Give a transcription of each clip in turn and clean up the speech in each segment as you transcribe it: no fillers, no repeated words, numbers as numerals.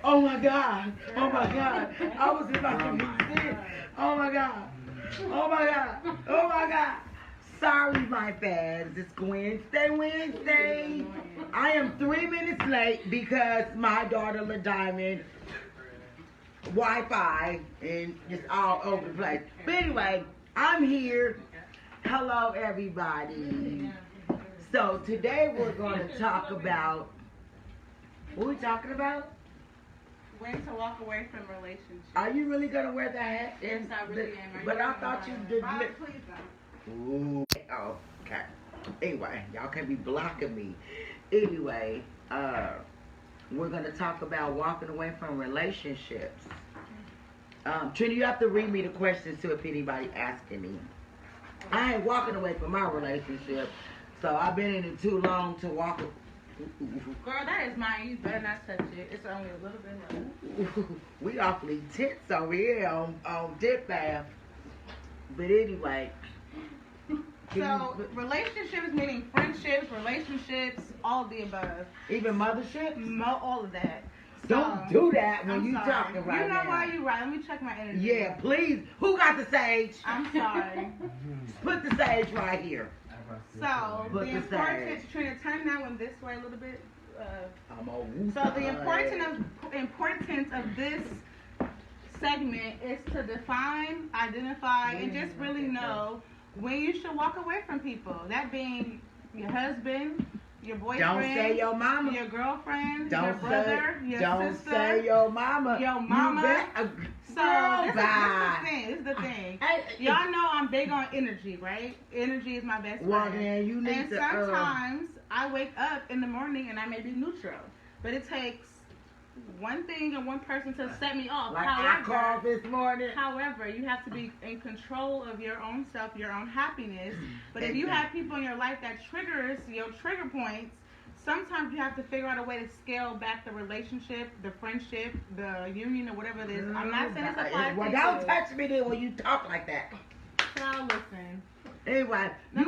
Oh my God. Oh my God. I was about to be sick. Oh my God. Oh my God. Oh my God. Sorry, my fads. It's Wednesday. I am 3 minutes late because my daughter LaDiamond Wi-Fi and just all over the place. But anyway, I'm here. Hello, everybody. So today we're going to talk about, what are we talking about? When to walk away from relationships. Are you really going to wear that hat? Yes, I really am. But I thought you did. Please don't. Ooh. Oh, okay. Anyway, y'all can't be blocking me. Anyway, we're going to talk about walking away from relationships. Trini, you have to read me the questions too if anybody asking me. I ain't walking away from my relationship, so I've been in it too long to walk. Girl, that is mine. You better not touch it. It's only a little bit left. We awfully tense over here on Dip Bath. But anyway. So, relationships meaning friendships, relationships, all of the above. Even motherships? All of that. Don't do that when I'm you sorry. talking right now. You know why you right. Let me check my energy. Yeah, please. Who got the sage? I'm sorry. Put the sage right here. So, Put the the importance, sage. Trina, turn that one this way a little bit. I'm a So the importance of this segment is to define, identify, and just really know when you should walk away from people. That being your husband, your boyfriend, don't say your mama, your girlfriend, don't your brother, say, your don't sister, say your mama, your mama. So this is the thing. Y'all know I'm big on energy, right? Energy is my best friend. Well, then you need and to. Sometimes I wake up in the morning and I may be neutral, but it takes one thing and one person to set me off. Like I called this morning. However, you have to be in control of your own self, your own happiness. But if you have people in your life that triggers your trigger points, sometimes you have to figure out a way to scale back the relationship, the friendship, the union, or whatever it is. I'm not saying it's applies to well, don't touch me then when you talk like that. So listen. Anyway, No,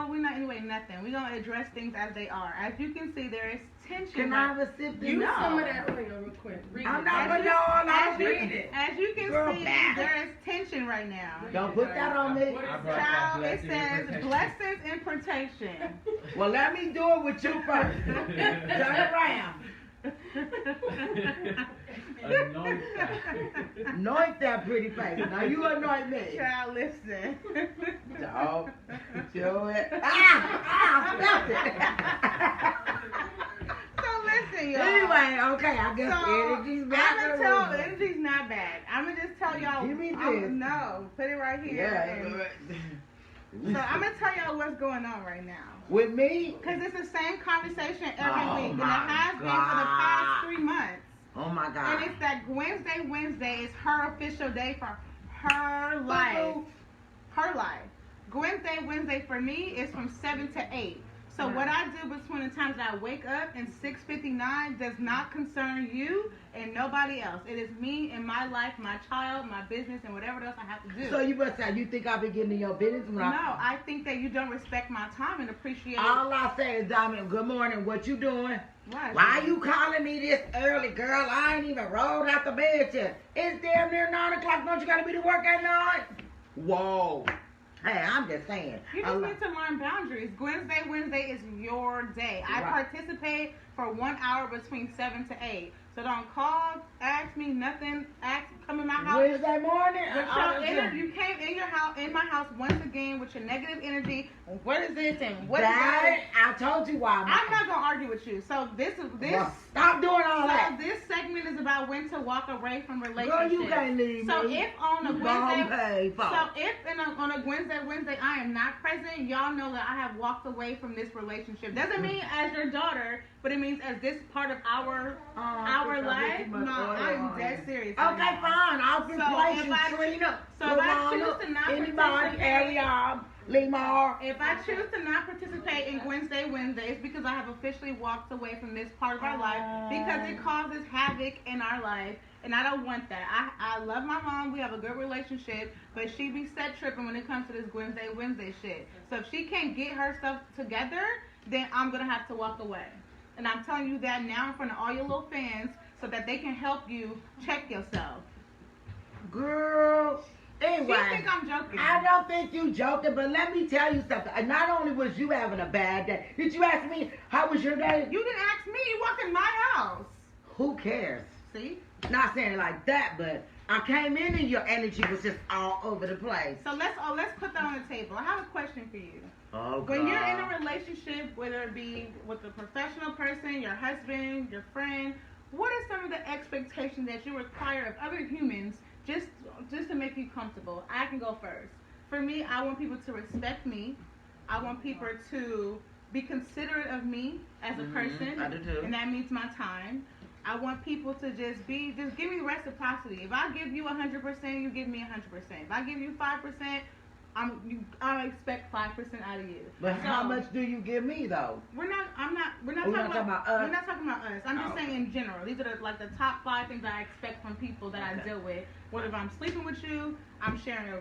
we're not anyway nothing. We're gonna address things as they are. As you can see, there is tension. Can I have a sip? Use some of that oil real quick. I'm not gonna know all I read it. As you can see, there is tension right now. Don't put that on me. Child, it says blessings and protection. Well, let me do it with you first. Turn around. Anoint that pretty face. Now you anoint me. Child, listen. Dog. Do it. Stop it. So listen, y'all. Anyway, okay, I guess energy's bad. Energy's not bad. I'm going to just tell y'all. Give me this. No, put it right here. Yeah. So I'm going to tell y'all what's going on right now. With me? Because it's the same conversation every week. And it my has been God. for the past 3 months. Oh my God. And it's that Wednesday is her official day for her life. Her life. Wednesday for me is from 7 to 8. So what I do between the times that I wake up and 6:59 does not concern you and nobody else. It is me and my life, my child, my business, and whatever else I have to do. So you must say, you think I'll be getting in your business? No, I think that you don't respect my time and appreciate. All I say is, Diamond, good morning. What you doing? What? Why you calling me this early, girl? I ain't even rolled out the bed yet. It's damn near 9 o'clock. Don't you got to be to work at 9? Whoa. Hey, I'm just saying. You just need to learn boundaries. Wednesday is your day. I participate for 1 hour between 7 to 8. So don't call, ask me nothing. Come in my house. Wednesday morning? You came in my house once again with your negative energy. What is this and what is that? that? I told you why. I'm not gonna argue with you. So this. Well, stop doing all that. So this segment is about when to walk away from relationships. Girl, you can't leave me. So if on a Wednesday, on a Wednesday I am not present, y'all know that I have walked away from this relationship. Doesn't mean as your daughter, but it means as this part of our life. No, I'm dead serious. Okay, fine. I'll replace you, Trina. So if I choose to not participate, Lemar. If I choose to not participate in Wednesday, it's because I have officially walked away from this part of our life because it causes havoc in our life. And I don't want that. I love my mom. We have a good relationship. But she be set tripping when it comes to this Wednesday shit. So if she can't get her stuff together, then I'm going to have to walk away. And I'm telling you that now in front of all your little fans so that that they can help you check yourself. Girl. Anyway, She think I'm joking. I don't think you joking, but let me tell you something. Not only was you having a bad day, did you ask me how was your day? You didn't ask me. You walked in my house. Who cares? See? Not saying it like that, but I came in and your energy was just all over the place. So let's put that on the table. I have a question for you. Oh, God. When you're in a relationship, whether it be with a professional person, your husband, your friend, what are some of the expectations that you require of other humans just to make you comfortable? I can go first. For me, I want people to respect me. I want people to be considerate of me as a person. I do too. And that means my time. I want people to just give me reciprocity. If I give you 100%, you give me 100%. If I give you 5%, I expect 5% out of you. But how much do you give me though? We're not talking about us. We're not talking about us. I'm just saying in general. These are the top 5 things I expect from people that I deal with. Whether if I'm sleeping with you, I'm sharing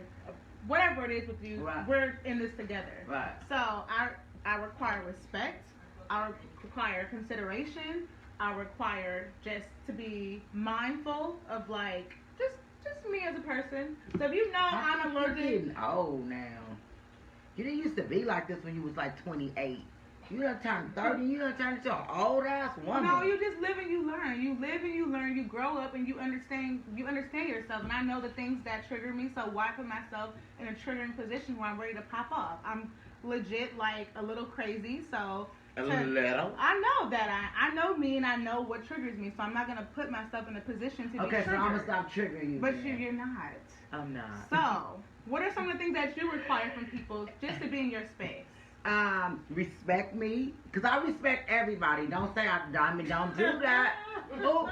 whatever it is with you. Right. We're in this together. Right. So I require respect. I require consideration. I require just to be mindful of just me as a person. So if you know I'm allergic. You're getting old now. You didn't used to be like this when you was like 28. You done turned 30. You done turned into an old ass woman. No, you just live and you learn. You live and you learn. You grow up and you understand. You understand yourself. And I know the things that trigger me. So why put myself in a triggering position where I'm ready to pop off? I'm legit like a little crazy. So. A little. I know that I know me and I know what triggers me, so I'm not gonna put myself in a position to be triggered. Okay, so I'm gonna stop triggering you. But you're not. I'm not. So, what are some of the things that you require from people just to be in your space? Respect me, cause I respect everybody. Don't say don't do that. Oh.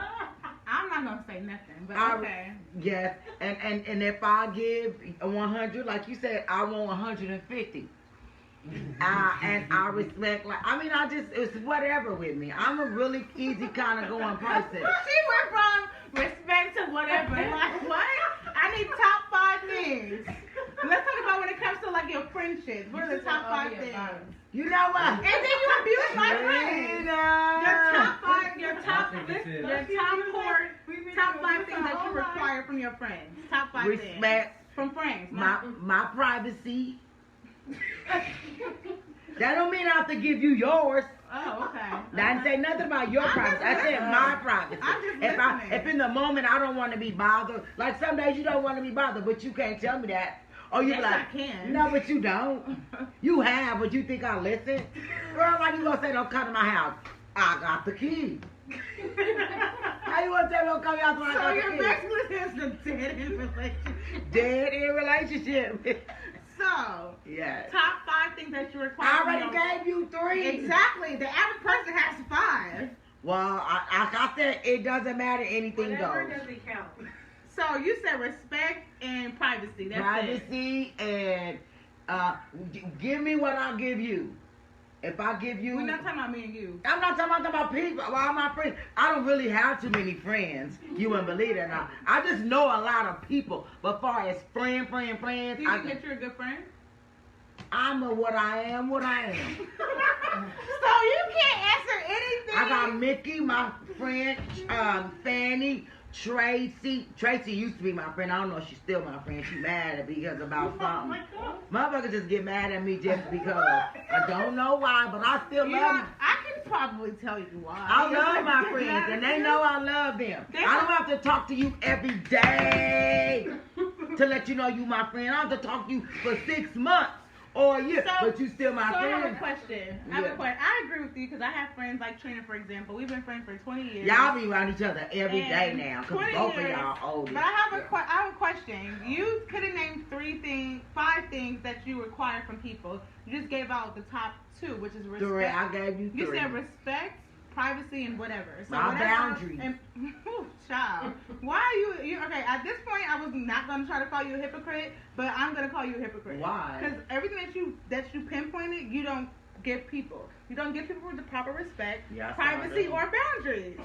I'm not gonna say nothing, but okay. Yes, and if I give 100, like you said, I want 150. And I respect, it's whatever with me. I'm a really easy kind of going person. She went from respect to whatever. Like, what? I need top 5 things. Let's talk about when it comes to like your friendships. What are the top 5 things? You know what? And then you abuse my friends. Your top 5 things that you require from your friends. Top 5 things. Respect. From friends. My privacy. That don't mean I have to give you yours. Oh, okay. I didn't say nothing about your privacy. I said my privacy. If in the moment I don't want to be bothered, like some days you don't want to be bothered, but you can't tell me that. Or you yes, be like, I can. No, but you don't. You have, but you think I listen? Girl, like you gonna say don't come to my house? I got the key. How you gonna tell me don't come to your house when I got the key? So your basically is the dead in relationship. Dead in relationship. So, yes. Top 5 things that you require. I already gave you 3. Exactly. The average person has 5. Well, I said it doesn't matter. Anything Whatever goes. doesn't count. So you said respect and privacy. That's privacy it. and give me what I'll give you. If I give you, we're not talking about me and you. I'm not talking about people. All my friends. I don't really have too many friends. You wouldn't believe it or not. I just know a lot of people. But far as friends. Do you think that you're a good friend? I'm what I am. So you can't answer anything. I got Mickey, my friend, Fanny, Tracy. Tracy used to be my friend. I don't know if she's still my friend. She's mad at me because about something. Motherfuckers just get mad at me just because. I don't know why, but I still love them. I can probably tell you why. I love my friends, and they know I love them. I don't have to talk to you every day to let you know you my friend. I have to talk to you for 6 months or a year, but you still my friend. I have a question. I agree with you because I have friends like Trina, for example. We've been friends for 20 years. Y'all be around each other every day now because both of y'all old. But I have a question. You could have named 5 things that you require from people. You just gave out the top 2, which is respect. 3. I gave you 3. You said respect, privacy, and whatever. So my boundaries. Child, why are you? Okay, at this point, I was not going to try to call you a hypocrite, but I'm going to call you a hypocrite. Why? Because everything that you pinpointed, you don't give people. You don't give people the proper respect, privacy, or boundaries.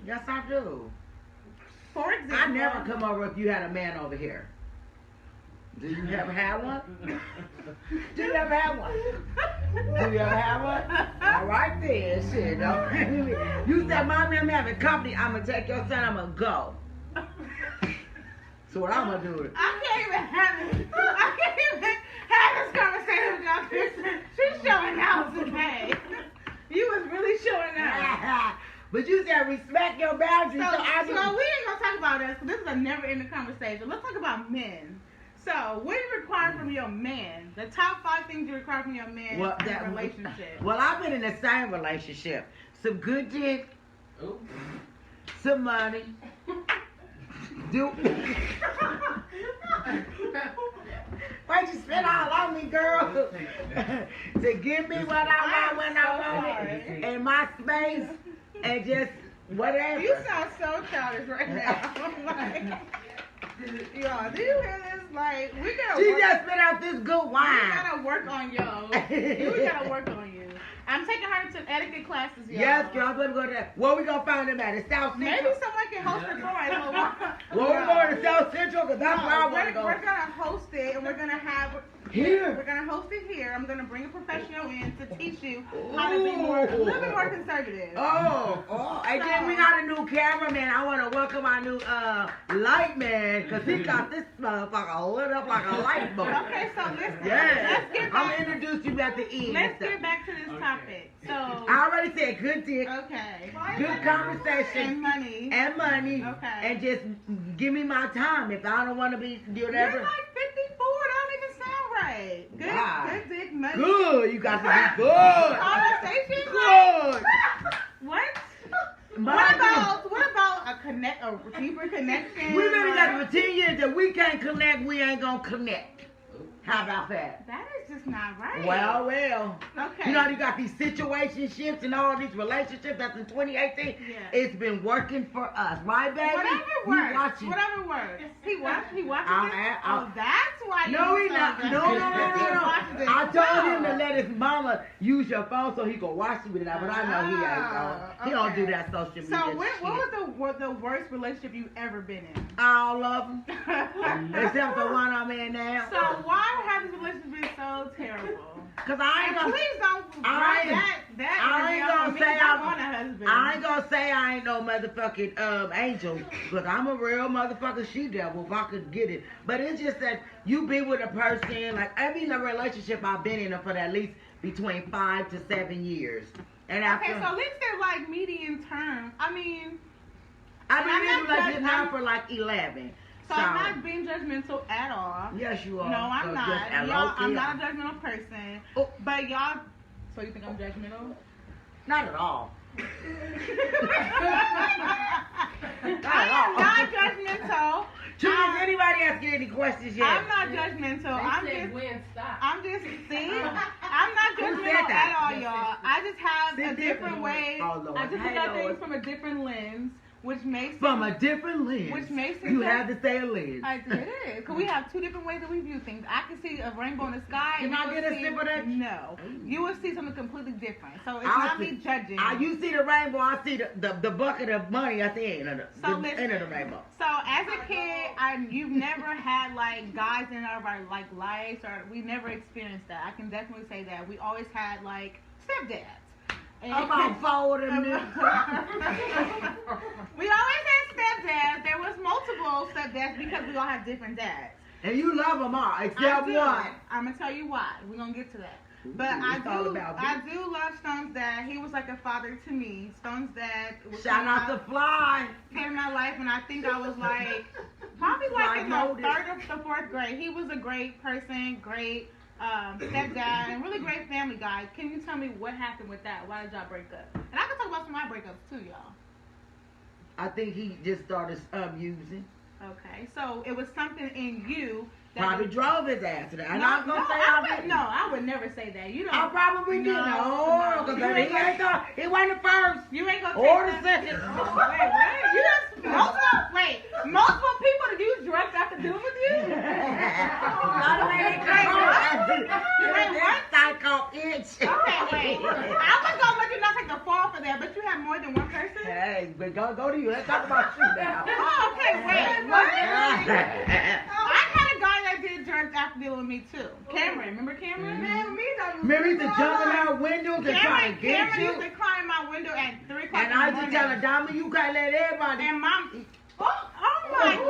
Yes, I do. For example, I never come over if you had a man over here. Do you ever have one? Do you ever have one? Do you ever have one? All right then, shit. Don't you said, Mommy, I'm having company. I'm gonna take your son. I'm gonna go. So what I'm gonna do? I can't even have this conversation with y'all, Kristen. She's showing out today. You was really showing out. But you said respect your boundaries. So I we ain't gonna talk about this. This is a never-ending conversation. Let's talk about men. So, what do you require from your man? The top 5 things you require from your man in a relationship. Well, I've been in the same relationship. Some good dick. Ooh. Some money. Why'd you spit all on me, girl? To give me what I want when I want it. In my space. And just whatever. You sound so childish right now. Y'all, do you hear this? Like, we gotta She just spit out this good wine. We gotta work on yo. We gotta work on you. I'm taking her to etiquette classes, y'all. Yes, girl, I'm gonna go to that. Where we gonna find them at? It's South Central. Maybe someone can host it for us. Where we going to South Central? Because that's where I want to go. We're gonna host it, and we're gonna have here. We're gonna host it here. I'm gonna bring a professional in to teach you how to be more, a little bit more conservative. And then we got a new cameraman. I want to welcome our new light man, because he got this motherfucker lit up like a light bulb. Okay, so listen. Yeah. Let's get back. I'm gonna introduce you at the end. Let's get back to this topic. So I already said good dick. Okay. Good conversation. And money. Okay. And just give me my time. If I don't want to be whatever. You're like 54. That don't even sound right. Good. Wow. Good dick, money. Good. You got to be good. Conversation. Good. What? What about a deeper connection? We've been together for 10 years. If we can't connect, we ain't gonna connect. How about that? That is just not right. Well. Okay. You know, you got these situationships and all these relationships. That's in 2018. Yeah. It's been working for us, right, baby? Whatever works. He watches it. Oh, that's why. No, he not. No. I told him to let his mama use your phone so he could watch it with that, but I know he ain't. He don't do that social media. So, what was the worst relationship you ever been in? All of them, except the one I'm in now. So why have this relationship been so terrible? Cause I ain't gonna. Please don't. I ain't gonna say I ain't no motherfucking angel, but I'm a real motherfucking she devil if I could get it. But it's just that you be with a person, like every relationship I've been in for at least between 5 to 7 years. And okay, so at least they're like medium term. I've been in this relationship now for like 11. So I'm not being judgmental at all. Yes, you are. No, I'm not. Y'all, I'm not a judgmental person. Oh. But y'all, so you think I'm judgmental? Not at all. I am not judgmental. Is anybody asking any questions yet? I'm not judgmental. I'm not judgmental at all, y'all. I just have a different way. I just look at things from a different lens. Which makes from a different lens. Which makes it you have to say a lens. I did. Because we have 2 different ways that we view things. I can see a rainbow in the sky. Can I get a sip of that? No. You will see something completely different. So it's not me judging. You see the rainbow, I see the bucket of money at the end of the end of the rainbow. So as a kid, you've never had like guys in our like lives, or we never experienced that. I can definitely say that. We always had like stepdads. About 4 of them. We always had stepdads. There was multiple stepdads because we all have different dads. And you love them all, except one. I'm gonna tell you why. We're gonna get to that. But I do love Stone's dad. He was like a father to me. Stone's dad was shout out to Fly. Came in my life, and I think I was like probably like in the 3rd or 4th grade. He was a great person, great stepdad, and really great family guy. Can you tell me what happened with that? Why did y'all break up? And I can talk about some of my breakups too, y'all. I think he just started using. Okay, so it was something in you that probably drove his ass to that. I'm not gonna say I would never say that. You know, I probably didn't. Because he wasn't the first. You ain't gonna or the second. Wait, what? You just multiple people to use drugs after dealing with you? Psycho itch. Okay, wait. I was gonna let you not take the fall for that, but you have more than one person? Hey, but go to you. Let's talk about you now. Oh, okay, wait. What? I had a guy that did drugs have to deal with me too. Cameron, remember Cameron? Man, me that was Remember he used to jump in our windows and try to get Cameron you? used to climb my window at 3 o'clock And in the I used to morning. tell her, Diamond, you can't let everybody. And mom, oh my I God!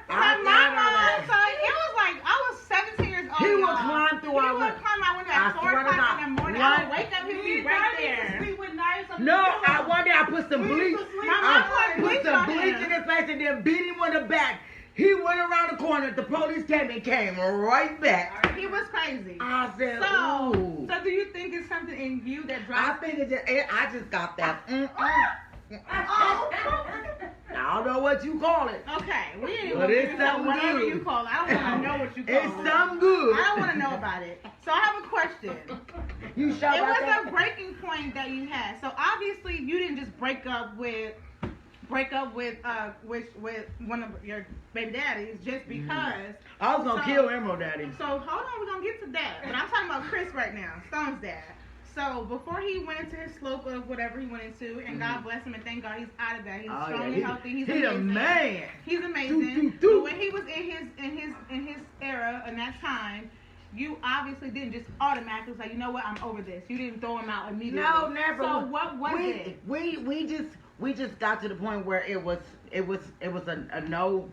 I So told my her mom, that. so it was like I was 17 years old. He would y'all. climb through He our would window. climb my window I at 4 swear to o'clock God. in the morning. One- I would wake up, he'd be right there. Sleep with knives on No, the pillow. one day I put some bleach. My mom put I put bleach some on bleach him. in his face and then beat him on the back. He went around the corner. The police came and came right back. He was crazy. I said, So, ooh. so do you think it's something in you that I drives? think I just got that. Oh. I don't know what you call it. Okay, we ain't But gonna it's do something whatever good. you call it. I don't want to know what you call It's it. something good. I don't want to know about it. So I have a question. You It shot was about a breaking point that you had. So obviously you didn't just break up with one of your baby daddies just because. I was gonna So- kill Emerald Daddy. So hold on, we're gonna get to that. But I'm talking about Chris right now, Stone's dad. So before he went into his slope of whatever he went into, and God bless him and thank God he's out of that. He's Oh, strong yeah, and he- healthy. He's he a amazing. man. He's amazing. But when he was in his era in that time, you obviously didn't just automatically say, you know what, I'm over this. You didn't throw him out immediately. No, never. So what was it? We just got to the point where it was a no.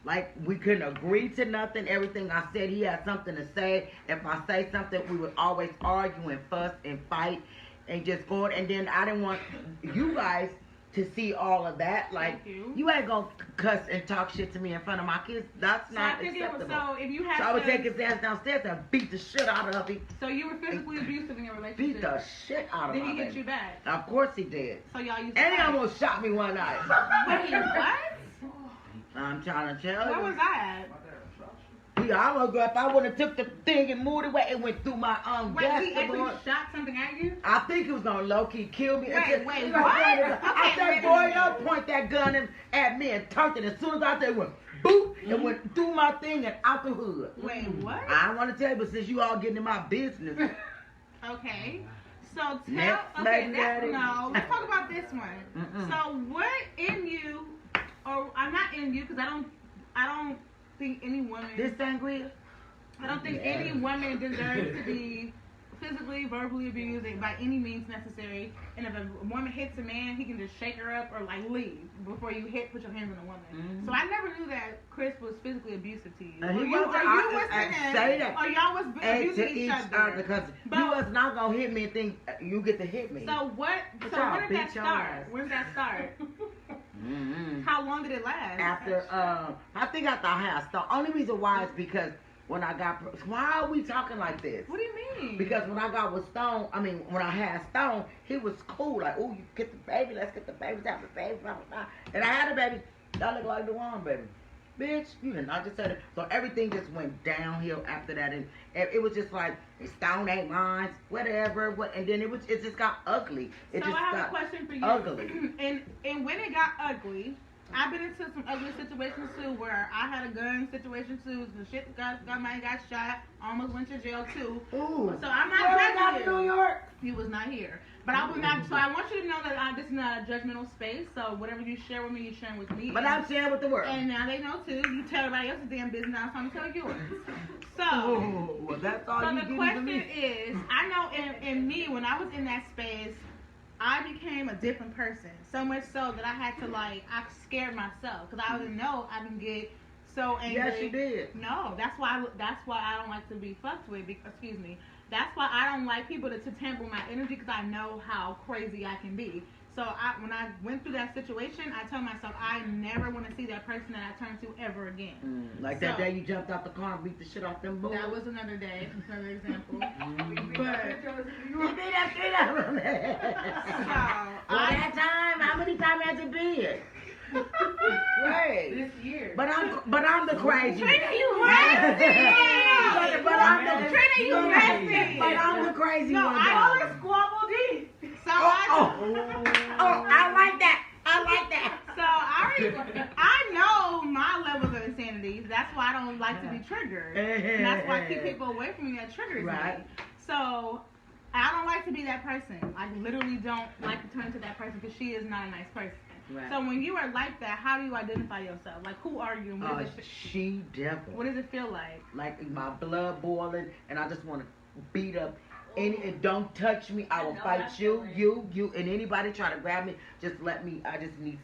Like we couldn't agree to nothing. Everything I said, he had something to say. If I say something, we would always argue and fuss and fight and just go. And then I didn't want you guys to see all of that. Like Thank you. you ain't gonna cuss and talk shit to me in front of my kids. That's So I not think it was, acceptable. so if you had So I would to, take his ass downstairs and beat the shit out of him. so you were physically abusive in your relationship. Beat the shit out of Did my he hit baby. you back? Of course he did. So y'all used to And he fight. almost shot me one night. Wait, what? I'm trying to tell Where you. was I He almost if I would have took the thing and moved away, it went through my at? Wait, gas he actually board. shot something at you? I think he was gonna low key kill me. Wait, He what? pointed it- I Okay, said, wait a boy, minute. don't point that gun at me and turned it. As soon as I said, it went boop, it went through my thing and out the hood. Wait, what? I don't want to tell you, but since you all getting in my business, Okay. So tell, Next, okay, baby that's, daddy. no, let's talk about this one. Mm-mm. So what in you, or I'm not in you, because I don't think any woman, this sangria, I don't think any woman deserves to be physically, verbally abused by any means necessary. And if a woman hits a man, he can just shake her up or like leave before you put your hands on a woman. Mhm. So I never knew that Chris was physically abusive to you. And he Or you, wasn't. or you I was to him, say that. or y'all was and abusing to each each other. other, because But- you was not gonna hit me and think you get to hit me. So what? But So y'all when did that beat your start? ass. When did that start? Mhm. How long did it last? After I think after I had the only reason why is because when I got why are we talking like this? What do you mean? Because when I got with Stone, when I had Stone, he was cool. Like, oh, you get the baby, let's get the baby, have the baby, blah, blah, blah. And I had a baby. That looked like the one baby. Bitch, you did not just said it. So everything just went downhill after that, and it was just like Stone ain't mine, whatever. And then it just got ugly. It so just I have got a question for you. ugly. And when it got ugly, I've been into some ugly situations too, where I had a gun situation too. The shit got shot, almost went to jail too. Ooh. So I'm not Where we got judging you. New York? He was not here. But I was not. So I want you to know that this is not a judgmental space. So whatever you share with me, you're sharing with me. But I'm sharing with the world. And now they know too. You tell everybody else's damn business. Now it's time to tell yours. So. Oh, well, that's all So you the getting question from me. is, I know in me, when I was in that space, I became a different person. So much so that I had to I scared myself because I didn't know I can get so angry. Yes, you did. No, that's why I don't like to be fucked with. Excuse me. That's why I don't like people to tamper my energy because I know how crazy I can be. So when I went through that situation, I told myself I never want to see that person that I turned to ever again. Like that day you jumped out the car and beat the shit off them boys. That was another day, another example. Mm. But You beat that shit out of me. Well, that time, how many times has it been? Right. This year. But I'm the crazy. Trina, you messy. But I'm the Trina, you messy. But I'm the crazy No, one. I though. always squabble deep. So I like that. I like that. So I know my levels of insanity. That's why I don't like to be triggered. And that's why I keep people away from me that triggers Right. me. So I don't like to be that person. I literally don't like to turn to that person because she is not a nice person. Right. So when you are like that, how do you identify yourself? Like, who are you? And what, She devil. what does it feel like? Like my blood boiling, and I just want to beat up. And don't touch me. I will fight you, and anybody try to grab me. Just let me. I just need.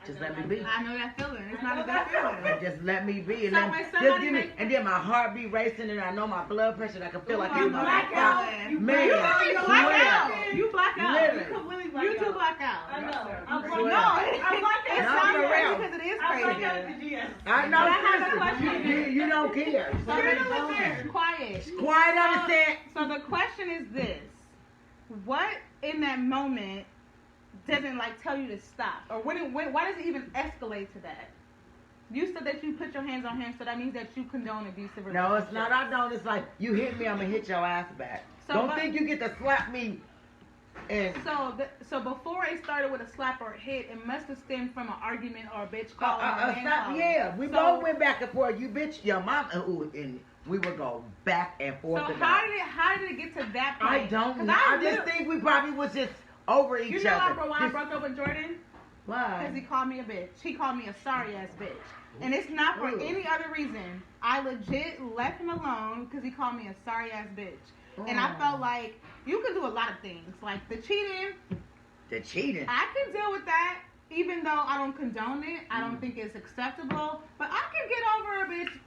Just let me be. I know that feeling. It's not a good feeling. Just let me be, and So then when just somebody give me, makes- and then my heart be racing, and I know my blood pressure. And I can feel like You I'm black about out. to You man. black out. You black out. Literally. You two black out. I know. No, Swear. it No, sounds for crazy real. because it is I'm like crazy. I know. But I have a Listen, question. you don't care. Quiet. Quiet, understand? So the question is this: what in that moment doesn't like tell you to stop, or why does it even escalate to that? You said that you put your hands on him, so that means that you condone abusive relationships. No, it's not. I don't. It's like you hit me, I'm gonna hit your ass back. So, Don't but- think you get to slap me. And So before it started with a slap or a hit, it must have stemmed from an argument or a bitch calling or a man calling. yeah, we both went back and forth. You bitch, your mom, and we would go back and forth. So about how did it get to that point? I don't 'Cause know. I just think we probably was just over each You know other. why I broke up with Jordan? Why? Because he called me a bitch. He called me a sorry ass bitch. And it's not for Ooh. any other reason. I legit left him alone because he called me a sorry ass bitch. And I felt like you could do a lot of things. Like the cheating. The cheating. I can deal with that. Even though I don't condone it. I don't think it's acceptable. But I can get over a bitch.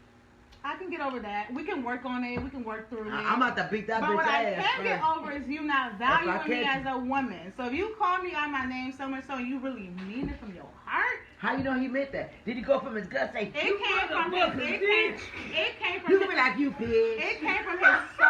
I can get over that. We can work on it. We can work through it. I'm about to beat that But bitch what I ass. can't get over is you not valuing me catch as a woman. So if you call me out my name so much so and you really mean it from your heart, How you know he meant that? Did he go from his gut say, it came from his. It came from you his. be like, you bitch. It came from his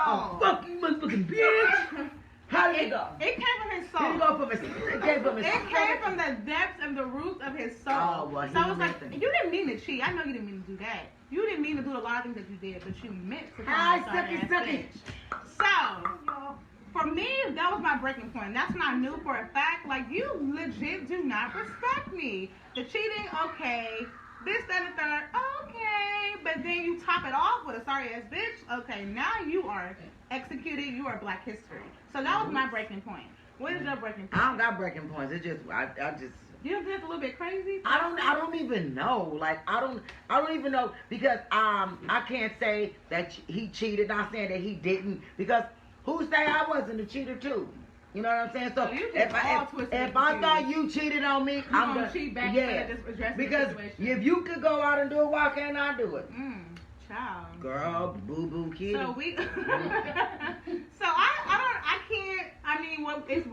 Oh, soul. fuck you, motherfucking bitch. How did it go? It came from his soul. Did he go from his, it came from his It came from the depths of the roots of his soul. Oh, well, so he it's like, meant it. you didn't mean to cheat. I know you didn't mean to do that. You didn't mean to do a lot of things that you did, but you meant to. Hi, call me a sucky, sorry sucky. ass bitch. So, for me, that was my breaking point. That's not new for a fact. Like, you legit do not respect me. The cheating, okay. This, that, and the third, okay. But then you top it off with a sorry ass bitch. Okay, now you are executed. You are Black history. So that was my breaking point. What is your breaking point? I don't got breaking points. It's just, I just. You don't think it's a little bit crazy? I don't even know. Like I don't even know because I can't say that he cheated. Not saying that he didn't because who say I wasn't a cheater too? You know what I'm saying? So you if just all twisted and I confused. thought you cheated on me, I'm gonna gonna cheat back yeah. instead of just addressing the Because situation. if you could go out and do it, why can't I do it? Child. Girl, boo boo kid. So we. So I can't. I mean, what works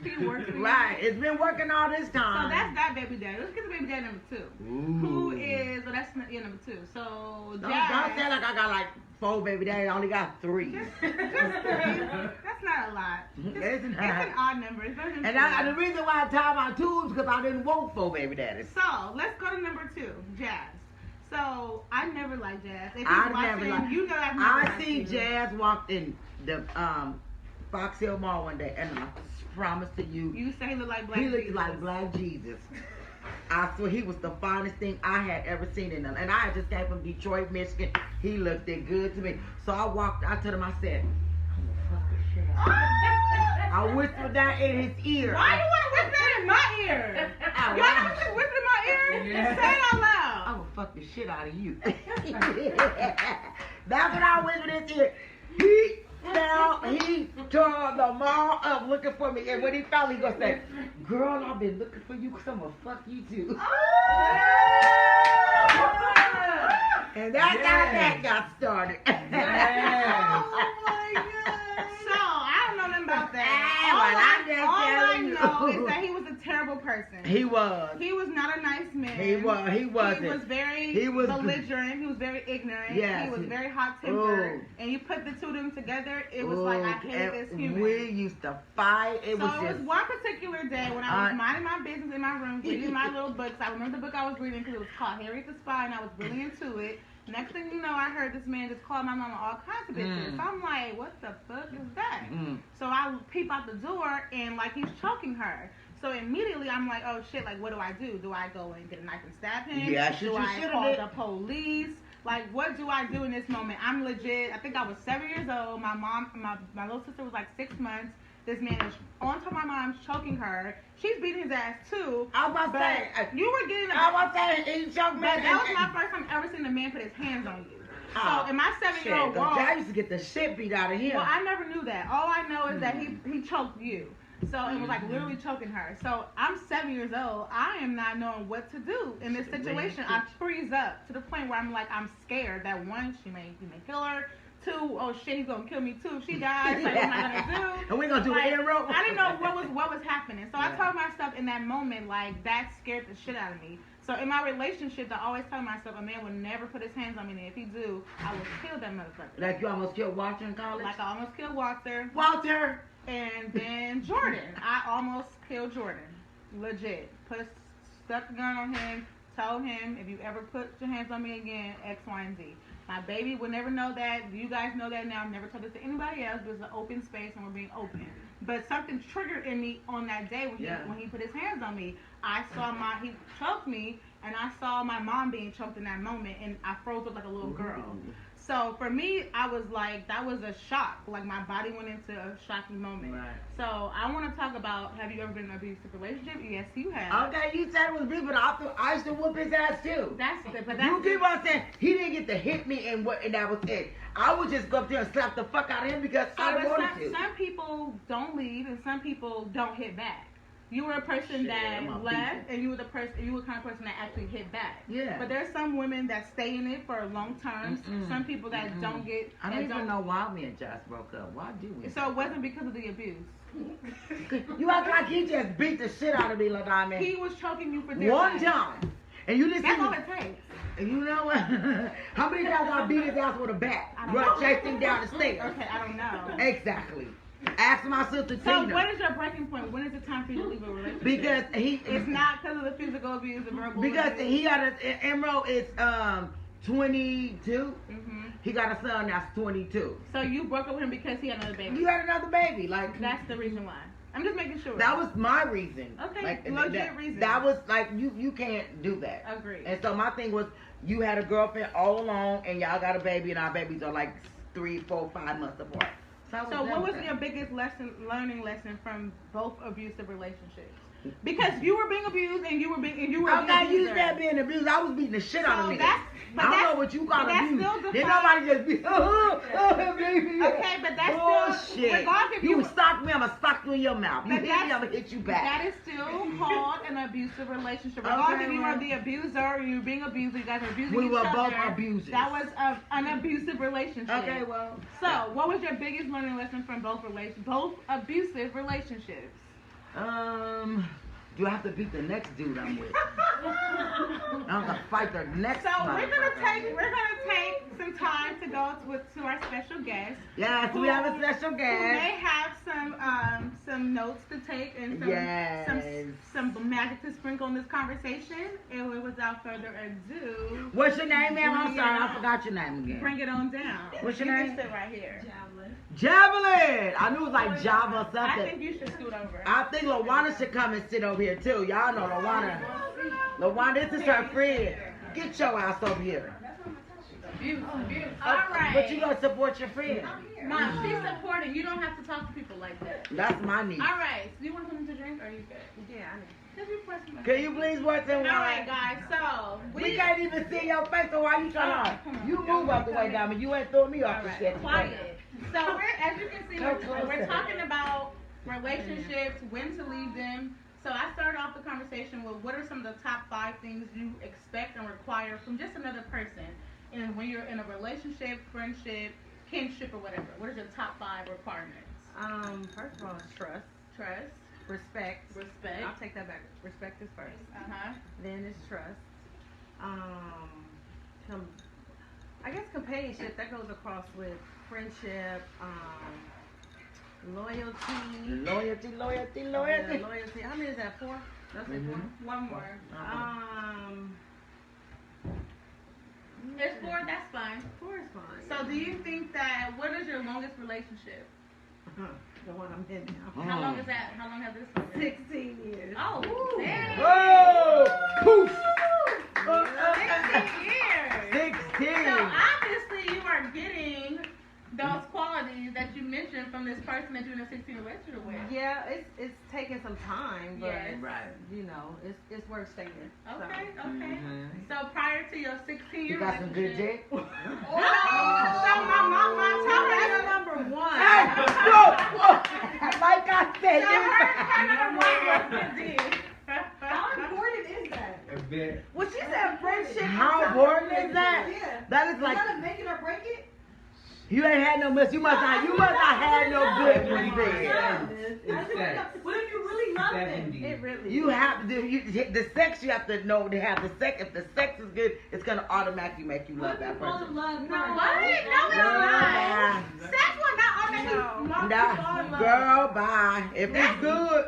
for you works for you. Right, it's been working all this time. So that's that baby daddy. Let's get to baby daddy number 2. Ooh. Who is? Well, that's number 2. So Don't Jazz. say like I got like 4 baby daddies. I only got 3. Just 3. That's not a lot. It's not. It's an odd number. It's better than And 4. the reason why I tied my tubes because I didn't want 4 baby daddies. So let's go to number 2, Jazz. So I never liked Jazz. If I you're never watching, liked. you know I've never I liked seen you. Jazz walked in the Fox Hill Mall one day, and I promise to you, You say he looked like Black he looked Jesus. like Black Jesus. I swear he was the finest thing I had ever seen in him. And I just came from Detroit, Michigan. He looked that good to me. So I told him, I said, I'm gonna fuck the shit out of him. I whispered that in his ear. Why do you want to whisper that in my ear? Y'all never just whispered in my ear? Yeah. Say it out loud. I'm gonna fuck the shit out of you. That's what I whispered in his ear. He tore the mall up looking for me. And when he found me, he gonna say, girl, I've been looking for you because I'm gonna fuck you too. And that's how that got started. Oh my God. So, I don't know nothing about that. All I know is that he was a terrible person. He was. He was not a nice man. He wasn't. He was very belligerent. He was very ignorant. Yes. He was very hot-tempered. And you put the two of them together, it was like, I hate this human. We used to fight. It was one particular day when I was minding my business in my room, reading my little books. I remember the book I was reading because it was called Harriet the Spy, and I was really into it. Next thing you know, I heard this man just call my mama all kinds of bitches. So I'm like, what the fuck is that? So I peep out the door, and like he's choking her. So immediately I'm like, oh shit, like what do I do? Do I go and get a knife and stab him? Yeah, do I call the police? Like, what do I do in this moment? I'm legit. I think I was 7 years old. My mom, my little sister was like 6 months. This man is on top of my mom, choking her. She's beating his ass too. I was about to say, you were getting. I was saying, he choked me. But that was my first time ever seeing a man put his hands on you. So in my 7-year-old world, I used to get the shit beat out of him. Well, I never knew that. All I know is that he choked you. So it was like literally choking her. So I'm 7 years old. I am not knowing what to do in this situation. I freeze up to the point where I'm like, I'm scared that one, he may kill her. Two, oh shit, he's gonna kill me too. If she dies, like, what am I gonna do? And we're gonna do an arrow. I didn't know what was happening. So I told myself in that moment, like, that scared the shit out of me. So in my relationships, I always tell myself a man will never put his hands on me, and if he do, I will kill that motherfucker. Like you almost killed Walter in college? Like I almost killed Walter. Walter! And then Jordan. I almost killed Jordan. Legit. Stuck the gun on him, told him, if you ever put your hands on me again, X, Y, and Z. My baby will never know that. You guys know that now. I've never told this to anybody else, but it's an open space and we're being open. But something triggered in me on that day when he put his hands on me. He choked me, and I saw my mom being choked in that moment, and I froze up like a little girl. So for me, I was like, that was a shock. Like my body went into a shocking moment. Right. So I want to talk about, have you ever been in an abusive relationship? Yes, you have. Okay, you said it was abuse, but I used to whoop his ass too. You keep on saying he didn't get to hit me and that was it. I would just go up there and slap the fuck out of him because I wanted to. Some people don't leave and some people don't hit back. You were a person that left, and you were the kind of person that actually hit back. Yeah. But there's some women that stay in it for a long term. Some people that don't get. I don't even know why me and Josh broke up. Why do we? So it wasn't because of the abuse. You act like he just beat the shit out of me, like I mean. He was choking you for dear one life. time, and you listen. That's all it takes. And you know what? How many times I beat his ass with a bat? Chased him down the stairs. Okay, I don't know. Exactly. Ask my sister Tina. So what is your breaking point? When is it time for you to leave a relationship? Because it's not because of the physical abuse, the verbal because abuse. he got Emerald is 22. Mm-hmm. He got a son that's 22. So you broke up with him because he had another baby. You had another baby, like that's the reason why. I'm just making sure. That was my reason. Okay, like, legit reason. That was like you can't do that. Agreed. And so my thing was you had a girlfriend all along and y'all got a baby and our babies are like 3, 4, 5 months apart. So what was your biggest learning lesson from both abusive relationships? Because you were being abused and you were being okay, you said being abused. I was beating the shit out of me. I don't know what you call abuse. Then nobody just be baby. Okay, but that's bullshit. You stalk me, I'ma stalk you in your mouth. You hit me, I'ma hit you back. That is still called an abusive relationship. Regardless if you are the abuser or you being abused, you guys are abusing each other. We were both abusers. That was an abusive relationship. Okay, well. So, what was your biggest learning lesson from both abusive relationships? Do I have to beat the next dude I'm with? I'm gonna fight the next. So we're gonna take some time to go to our special guest. Yes, we have a special guest. Who may have some notes to take and some magic to sprinkle in this conversation. And without further ado, what's your name, ma'am? I'm sorry, I forgot your name again. Bring it on down. What's your name? You can sit right here. Javelin! I knew it was like Java or something. I think you should scoot over. I think LaWanda should come and sit over here too. Y'all know LaWanda. LaWanda, this is her friend. Get your ass over here. All right. But you gonna support your friend. Mom, she's supporting. You don't have to talk to people like that. That's my niece. All right. So you want something to drink or are you good? Yeah, I need. Can you please work some wine? All right, guys. So we can't even see your face, so why you trying to? You move up the way, Diamond. You ain't throwing me off the shit. Quiet. So as you can see, we're talking about relationships, when to leave them. So I started off the conversation with what are some of the top 5 things you expect and require from just another person, and when you're in a relationship, friendship, kinship, or whatever. What are your top 5 requirements? First of all, trust. Respect. I'll take that back. Respect is first. Then it's trust. I guess companionship, that goes across with friendship, loyalty. Loyalty. Yeah, loyalty. How many is that? 4? That's it. 1 more. It's 4, that's fine. 4 is fine. So do you think that, what is your longest relationship? The one I'm in now. How long is that? How long has this been? 16 years. Oh, dang. Whoa! Poof! 16 years. 16. So obviously you are getting those qualities that you mentioned from this person that you're in a 16 relationship with. time, but Right. you know, it's worth staying. Okay. Mm-hmm. So prior to your 16-year You got some good dick? So my mama told me That's number one. Hey, whoa. Like I said, How important is that? A bit. Well, she said friendship. how important is that? Yeah. That is Is like that a make it or break it? you ain't had no miss. You must not had no good ones there. It's sex. What if you really love them? 70. It really. You have to do the sex. You have to know to have the sex. If the sex is good, it's gonna automatically make you love What if you that fall in person. love? What? No, it's not. Sex will not automatically Nah, girl, bye. If it's good,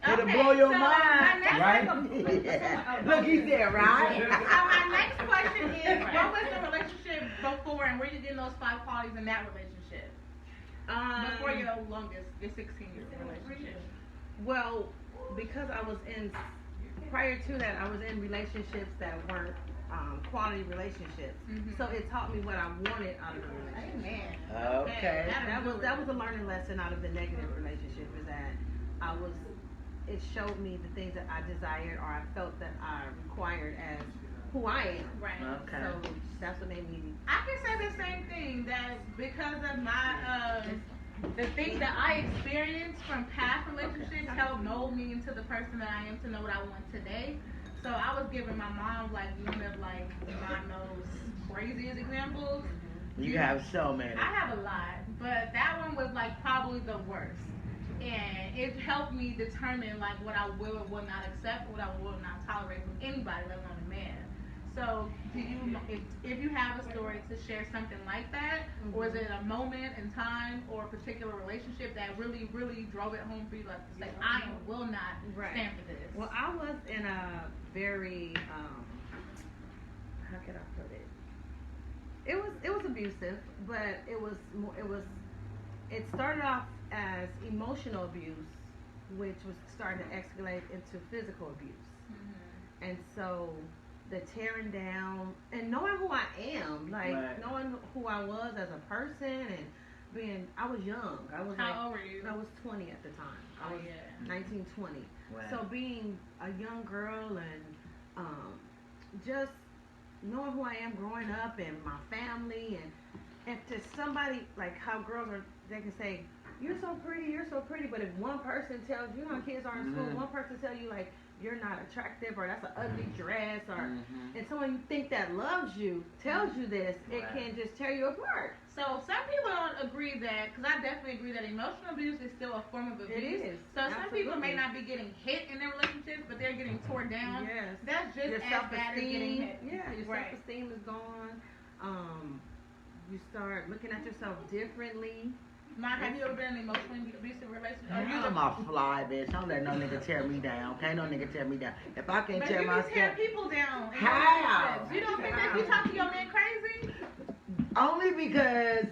it'll blow your mind. Right? Look, he's there, right? So my next question is, what was the relationship before, and where you getting those 5 qualities in that relationship? Before your longest, your 16-year relationship. Well, because I was in prior to that, I was in relationships that weren't quality relationships. Mhm. So it taught me what I wanted out of a relationship. Amen. Okay. That was a learning lesson out of the negative relationship, is that it showed me the things that I desired or I felt that I required as who I am. Right. Okay. So that's what made me. I can say the same thing, that because of my the things that I experienced from past relationships helped mold me into the person that I am to know what I want today. So I was giving my mom like one of like my most craziest examples. You have so many. I have a lot, but that one was like probably the worst. And it helped me determine like what I will or will not accept, what I will not tolerate from anybody, let alone a man. So, do you, if you have a story to share something like that, or is it a moment in time or a particular relationship that really, really drove it home for you, like to say, I will not stand for this? Well, I was in a very how can I put it? It was abusive, but it started off as emotional abuse, which was starting to escalate into physical abuse. Mm-hmm. And so the tearing down and knowing who I am, like Right. knowing who I was as a person, and I was young. I was How old were you? I was 20 at the time. I was 19, 20. Right. So being a young girl and just knowing who I am growing up and my family and to somebody like how girls are, they can say, you're so pretty, but if one person tells you, how kids are in school, one person tell you like you're not attractive or that's an ugly dress or and someone you think that loves you tells you this, it can just tear you apart. So some people don't agree that, because I definitely agree that emotional abuse is still a form of abuse. It is. So some people may Absolutely. not be getting hit in their relationships, but they're getting torn down. Yes. That's just Your as bad as getting hit. Yeah, your Right. self-esteem is gone. You start looking at yourself differently. Mike, have you ever been in an emotionally abusive relationship? I'm a fly, bitch. Don't let no nigga tear me down. Can't no nigga tear me down. If I can't But tear you can tear myself, people down. in How? relationships. You don't think that you talk to your man crazy? only because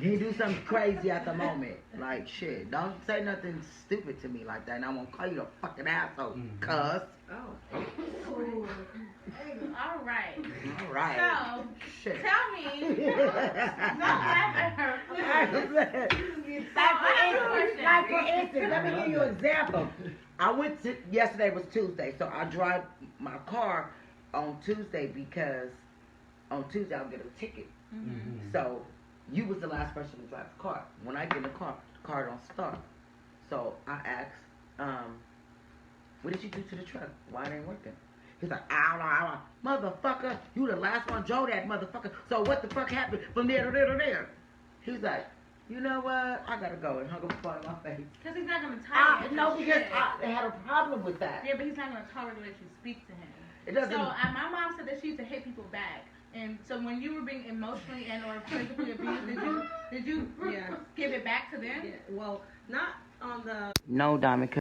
he do something crazy at the moment. Like shit. Don't say nothing stupid to me like that, and I won't call you a fucking asshole, cuz. Oh. All right. All right. So, Shit. tell me. Not that Like for instance, let me give you an example. I went to yesterday was Tuesday, so I drive my car on Tuesday because on Tuesday I'll get a ticket. So you was the last person to drive the car. When I get in the car don't start. So I asked, what did you do to the truck? Why it ain't working? He's like, ow, motherfucker, you the last one drove that motherfucker. So what the fuck happened from there to there to there? He's like, you know what? I gotta go, and hung up the phone in my face. Because he's not going to tolerate No, because shit. I had a problem with that. Yeah, but he's not going to tolerate that you speak to him. It doesn't. So my mom said that she used to hit people back. And so when you were being emotionally and or physically abused, did you Yeah. give it back to them? Yeah. Well, not on the No, Diamond.